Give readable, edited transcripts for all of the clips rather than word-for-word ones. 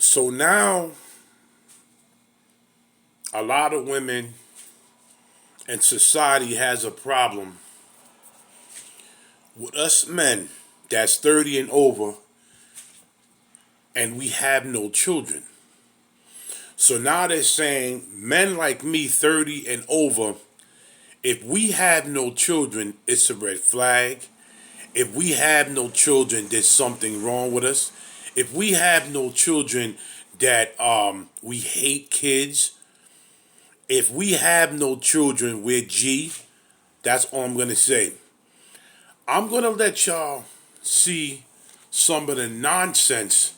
So now a lot of women and society has a problem with us men that's 30 and over and we have no children. So now they're saying men like me, 30 and over, if we have no children, it's a red flag. If we have no children, there's something wrong with us. If we have no children, that we hate kids. If we have no children, we're G. That's all I'm gonna say. I'm gonna let y'all see some of the nonsense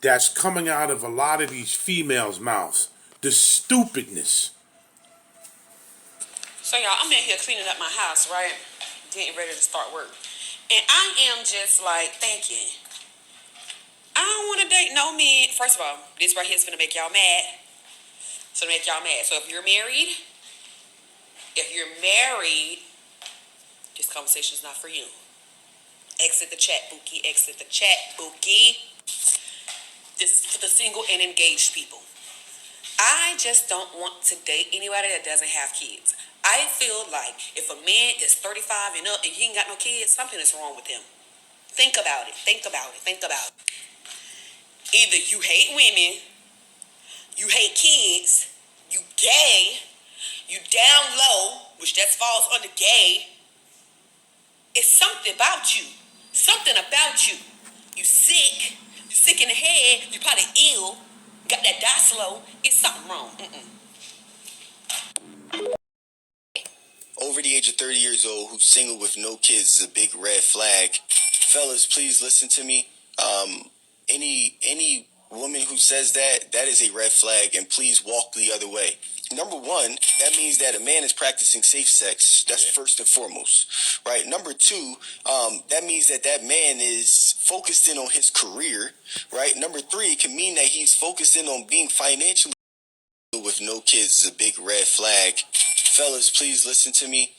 that's coming out of a lot of these females' mouths. The stupidness. So y'all, I'm in here cleaning up my house, right? Getting ready to start work. And I am just like thinking, I don't want to date no man. First of all, this right here is gonna make y'all mad. It's gonna make y'all mad. So if you're married, this conversation is not for you. Exit the chat, Bookie. Exit the chat, Bookie. This is for the single and engaged people. I just don't want to date anybody that doesn't have kids. I feel like if a man is 35 and up and he ain't got no kids, something is wrong with him. Think about it. Think about it. Think about it. Either you hate women, you hate kids, you gay, you down low, which that falls under gay. It's something about you. Something about you. You sick. You sick in the head. You probably ill. Got that die slow. It's something wrong. Over the age of 30 years old who's single with no kids is a big red flag. Fellas, please listen to me. Any woman who says that is a red flag, and please walk the other way. Number one, that means that a man is practicing safe sex. That's first and foremost, right? Number two, that means that man is focused in on his career, right? Number three, it can mean that he's focused in on being financially with no kids is a big red flag. Fellas, please listen to me.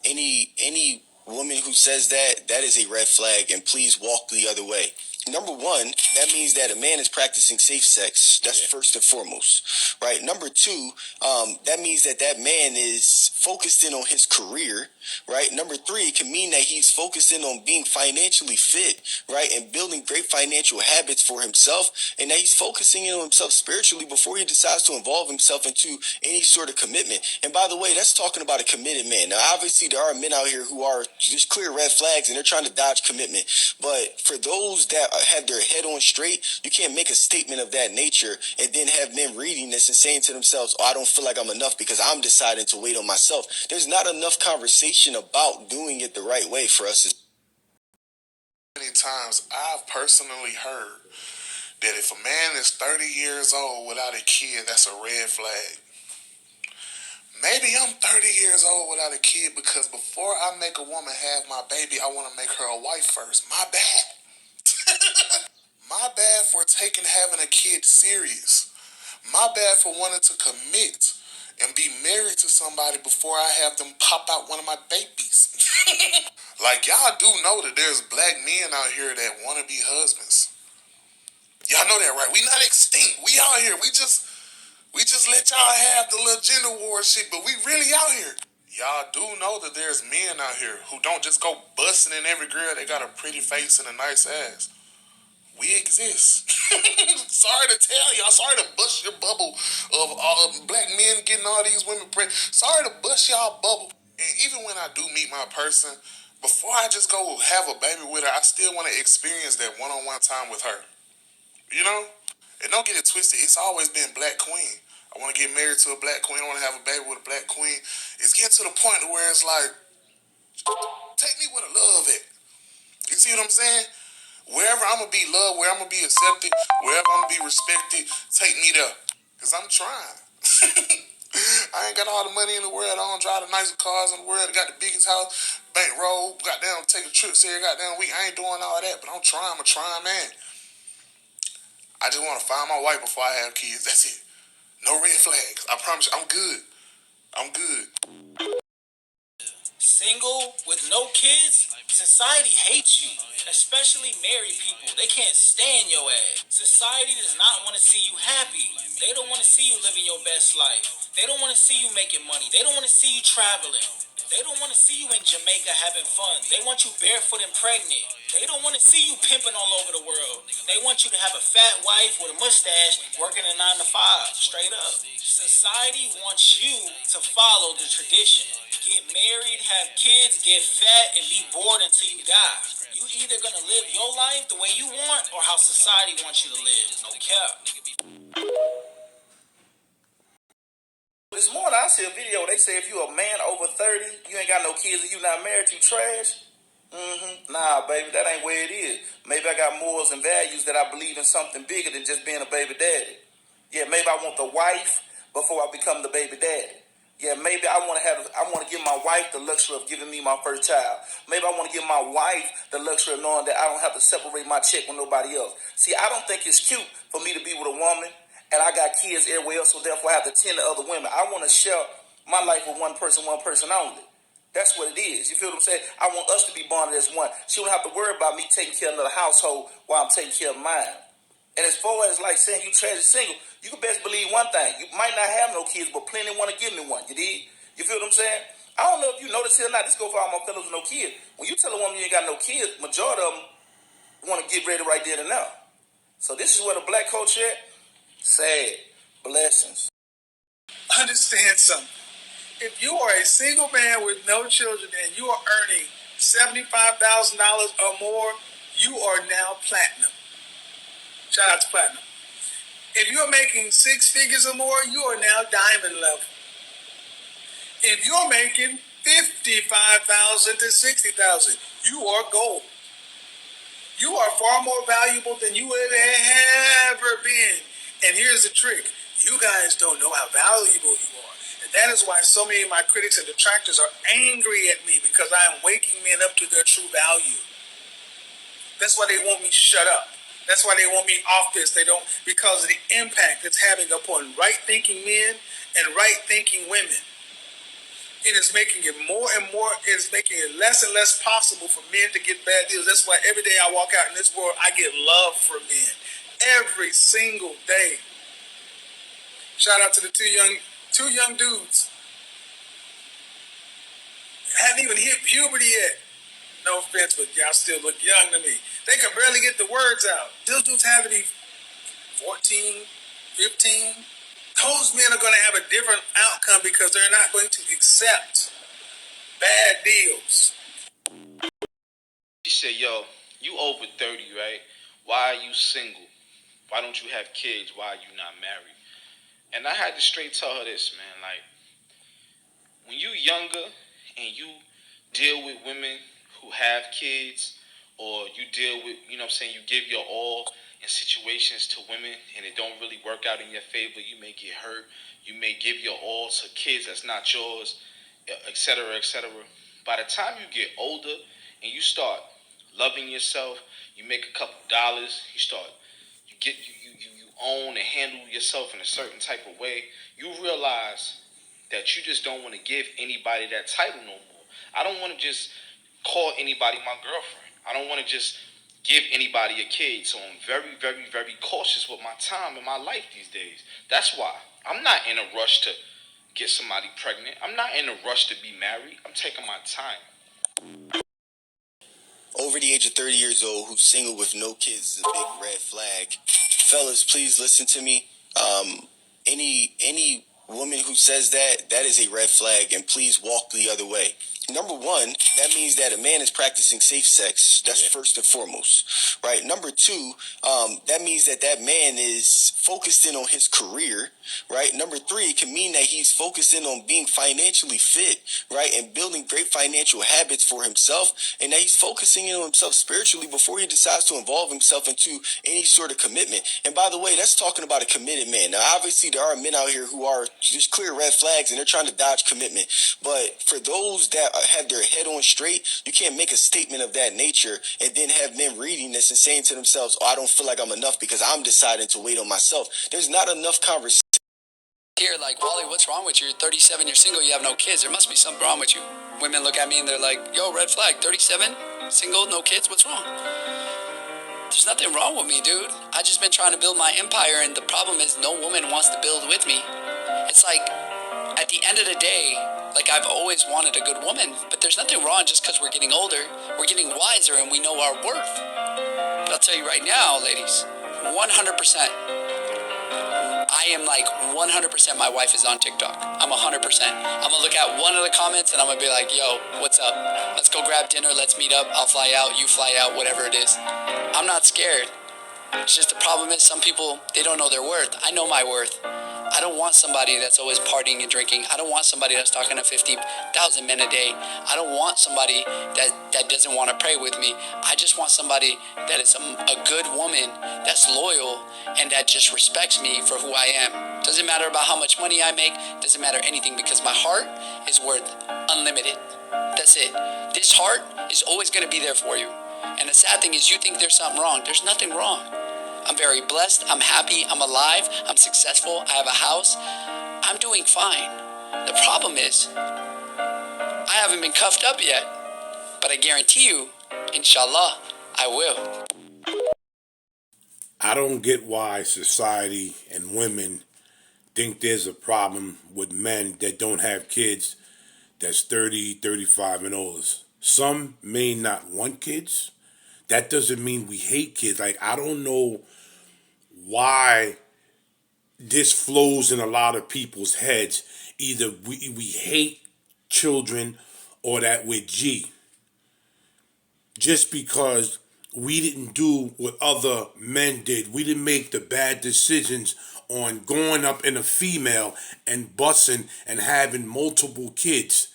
Any woman who says that is a red flag, and please walk the other way. Number one, that means that a man is practicing safe sex. That's first and foremost, right? Number two, that means that man is focused in on his career, right? Number three, it can mean that he's focused in on being financially fit, right? And building great financial habits for himself, and that he's focusing in on himself spiritually before he decides to involve himself into any sort of commitment. And by the way, that's talking about a committed man. Now, obviously, there are men out here who are just clear red flags, and they're trying to dodge commitment. But for those that have their head on straight, you can't make a statement of that nature and then have men reading this and saying to themselves, oh, I don't feel like I'm enough because I'm deciding to wait on myself. There's not enough conversation about doing it the right way for us. Many times I've personally heard that if a man is 30 years old without a kid, that's a red flag. Maybe I'm 30 years old without a kid because before I make a woman have my baby, I want to make her a wife first. My bad. My bad for taking having a kid serious. My bad for wanting to commit and be married to somebody before I have them pop out one of my babies. Like, y'all do know that there's black men out here that want to be husbands. Y'all know that, right? We not extinct. We out here. We just let y'all have the little gender war shit, but we really out here. Y'all do know that there's men out here who don't just go busting in every girl that got a pretty face and a nice ass. We exist. Sorry to tell y'all. Sorry to bust your bubble of black men getting all these women pregnant. Sorry to bust y'all bubble. And even when I do meet my person, before I just go have a baby with her, I still want to experience that one-on-one time with her. You know? And don't get it twisted. It's always been black queen. I want to get married to a black queen. I want to have a baby with a black queen. It's getting to the point where it's like, take me where the love at. You see what I'm saying? Wherever I'm going to be loved, where I'm going to be accepted, wherever I'm going to be respected, take me there. Because I'm trying. I ain't got all the money in the world. I don't drive the nicest cars in the world. I got the biggest house, bankroll, goddamn, take a trip here, goddamn week. I ain't doing all that, but I'm trying. I'm a trying man. I just want to find my wife before I have kids. That's it. No red flags. I promise you, I'm good. I'm good. single with no kids, society hates you, especially married people. They can't stand your ass. Society does not want to see you happy. They don't want to see you living your best life. They don't want to see you making money. They don't want to see you traveling. They don't want to see you in Jamaica having fun. They want you barefoot and pregnant. They don't want to see you pimping all over the world. They want you to have a fat wife with a mustache working a 9 to 5, straight up. Society wants you to follow the tradition. Get married, have kids, get fat, and be bored until you die. You either gonna live your life the way you want or how society wants you to live. No cap. This morning I see a video, they say if you a man over 30, you ain't got no kids and you not married, you trash. Nah, baby, that ain't where it is. Maybe I got morals and values that I believe in something bigger than just being a baby daddy. Yeah, maybe I want the wife before I become the baby daddy. Yeah, maybe I want to give my wife the luxury of giving me my first child. Maybe I want to give my wife the luxury of knowing that I don't have to separate my check with nobody else. See, I don't think it's cute for me to be with a woman and I got kids everywhere else, so therefore I have to tend to other women. I want to share my life with one person only. That's what it is. You feel what I'm saying? I want us to be bonded as one. She don't have to worry about me taking care of another household while I'm taking care of mine. And as far as like saying you trash is single, you can best believe one thing. You might not have no kids, but plenty want to give me one. You dig? You feel what I'm saying? I don't know if you notice it or not. This go for all my fellows with no kids. When you tell a woman you ain't got no kids, majority of them want to get ready right there and now. So this is where the black culture at. Sad. Blessings. Understand something. If you are a single man with no children and you are earning $75,000 or more, you are now platinum. Shout out to platinum. If you're making 6 figures or more, you are now diamond level. If you're making $55,000 to $60,000, you are gold. You are far more valuable than you have ever been. And here's the trick. You guys don't know how valuable you are. And that is why so many of my critics and detractors are angry at me, because I am waking men up to their true value. That's why they want me shut up. That's why they want me off this. They don't, because of the impact it's having upon right-thinking men and right-thinking women. It is making it more and more, it is making it less and less possible for men to get bad deals. That's why every day I walk out in this world, I get love from men. Every single day. Shout out to the two young dudes. Hadn't even hit puberty yet. No offense, but y'all still look young to me. They can barely get the words out. Those dudes have to be 14, 15. Those men are going to have a different outcome because they're not going to accept bad deals. She said, yo, you over 30, right? Why are you single? Why don't you have kids? Why are you not married? And I had to straight tell her this, man. Like, when you younger and you deal with women who have kids, or you deal with, you know what I'm saying, you give your all in situations to women and it don't really work out in your favor, you may get hurt, you may give your all to kids that's not yours, etc., etc. By the time you get older and you start loving yourself, you make a couple dollars, you own and handle yourself in a certain type of way, you realize that you just don't want to give anybody that title no more. I don't want to just call anybody my girlfriend. I don't want to just give anybody a kid. So I'm very, very, very cautious with my time and my life these days. That's why I'm not in a rush to get somebody pregnant. I'm not in a rush to be married. I'm taking my time. Over the age of 30 years old, who's single with no kids is a big red flag. Fellas, please listen to me. Any woman who says that is a red flag, and please walk the other way. Number one, that means that a man is practicing safe sex. That's first and foremost, right? Number two, that means that man is focused in on his career, right? Number three, it can mean that he's focused in on being financially fit, right? And building great financial habits for himself, and that he's focusing in on himself spiritually before he decides to involve himself into any sort of commitment. And by the way, that's talking about a committed man. Now, obviously, there are men out here who are just clear red flags and they're trying to dodge commitment. But for those that have their head on straight, you can't make a statement of that nature and then have men reading this and saying to themselves, oh, I don't feel like I'm enough because I'm deciding to wait on myself. There's not enough conversation Here, like, Wally, what's wrong with you? You're 37, you're single, you have no kids. There must be something wrong with you. Women look at me and they're like, yo, red flag, 37, single, no kids, what's wrong? There's nothing wrong with me, dude. I just been trying to build my empire, and the problem is no woman wants to build with me. It's like, at the end of the day, like, I've always wanted a good woman, but there's nothing wrong just because we're getting older. We're getting wiser and we know our worth. But I'll tell you right now, ladies, 100%. I am like 100% my wife is on TikTok. I'm 100%. I'm gonna look at one of the comments and I'm gonna be like, yo, what's up? Let's go grab dinner, let's meet up, I'll fly out, you fly out, whatever it is. I'm not scared. It's just the problem is some people, they don't know their worth. I know my worth. I don't want somebody that's always partying and drinking. I don't want somebody that's talking to 50,000 men a day. I don't want somebody that doesn't want to pray with me. I just want somebody that is a good woman, that's loyal, and that just respects me for who I am. Doesn't matter about how much money I make. Doesn't matter anything, because my heart is worth unlimited. That's it. This heart is always going to be there for you. And the sad thing is you think there's something wrong. There's nothing wrong. I'm very blessed, I'm happy, I'm alive, I'm successful, I have a house, I'm doing fine. The problem is, I haven't been cuffed up yet, but I guarantee you, inshallah, I will. I don't get why society and women think there's a problem with men that don't have kids that's 30, 35 and older. Some may not want kids. That doesn't mean we hate kids. Like, I don't know why this flows in a lot of people's heads. Either we hate children or that we're G. Just because we didn't do what other men did. We didn't make the bad decisions on going up in a female and busing and having multiple kids.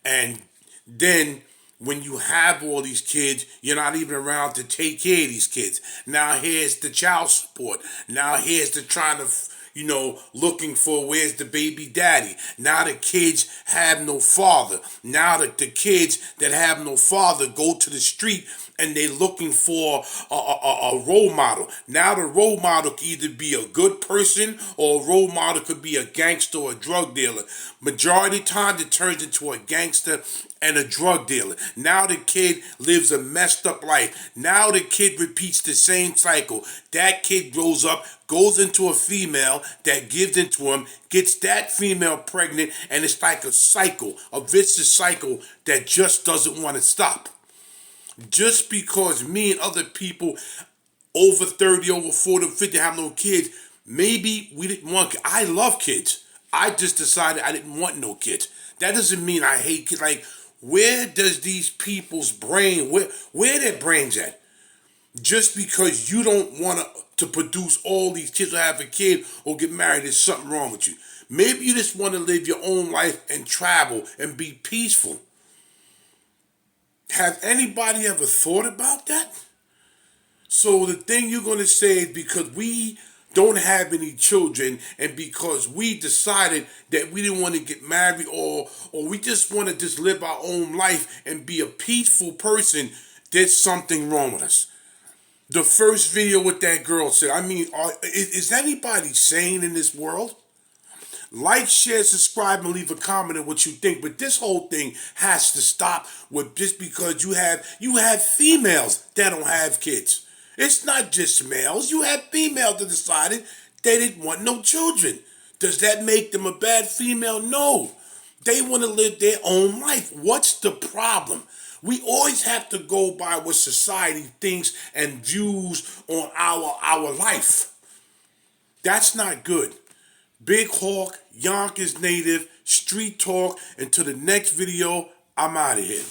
And then when you have all these kids, you're not even around to take care of these kids. Now here's the child support. Now here's the trying to, looking for where's the baby daddy. Now the kids have no father. Now that the kids that have no father go to the street and they're looking for a role model. Now the role model could either be a good person or a role model could be a gangster or a drug dealer. Majority of the time it turns into a gangster and a drug dealer. Now the kid lives a messed up life. Now the kid repeats the same cycle. That kid grows up, goes into a female that gives into him, gets that female pregnant, and it's like a cycle, a vicious cycle that just doesn't want to stop. Just because me and other people over 30, over 40, 50 have no kids, maybe we didn't want kids. I love kids. I just decided I didn't want no kids. That doesn't mean I hate kids. Like, where does these people's brain, where their brains at? Just because you don't want to produce all these kids or have a kid or get married, there's something wrong with you. Maybe you just want to live your own life and travel and be peaceful. Have anybody ever thought about that? So the thing you're going to say is because we don't have any children and because we decided that we didn't want to get married or we just want to just live our own life and be a peaceful person, there's something wrong with us. The first video with that girl said, is anybody sane in this world? Like, share, subscribe, and leave a comment on what you think. But this whole thing has to stop with just because you have females that don't have kids. It's not just males. You have females that decided they didn't want no children. Does that make them a bad female? No. They want to live their own life. What's the problem? We always have to go by what society thinks and views on our life. That's not good. Big Hawk, Yonkers native, street talk. Until the next video, I'm out of here.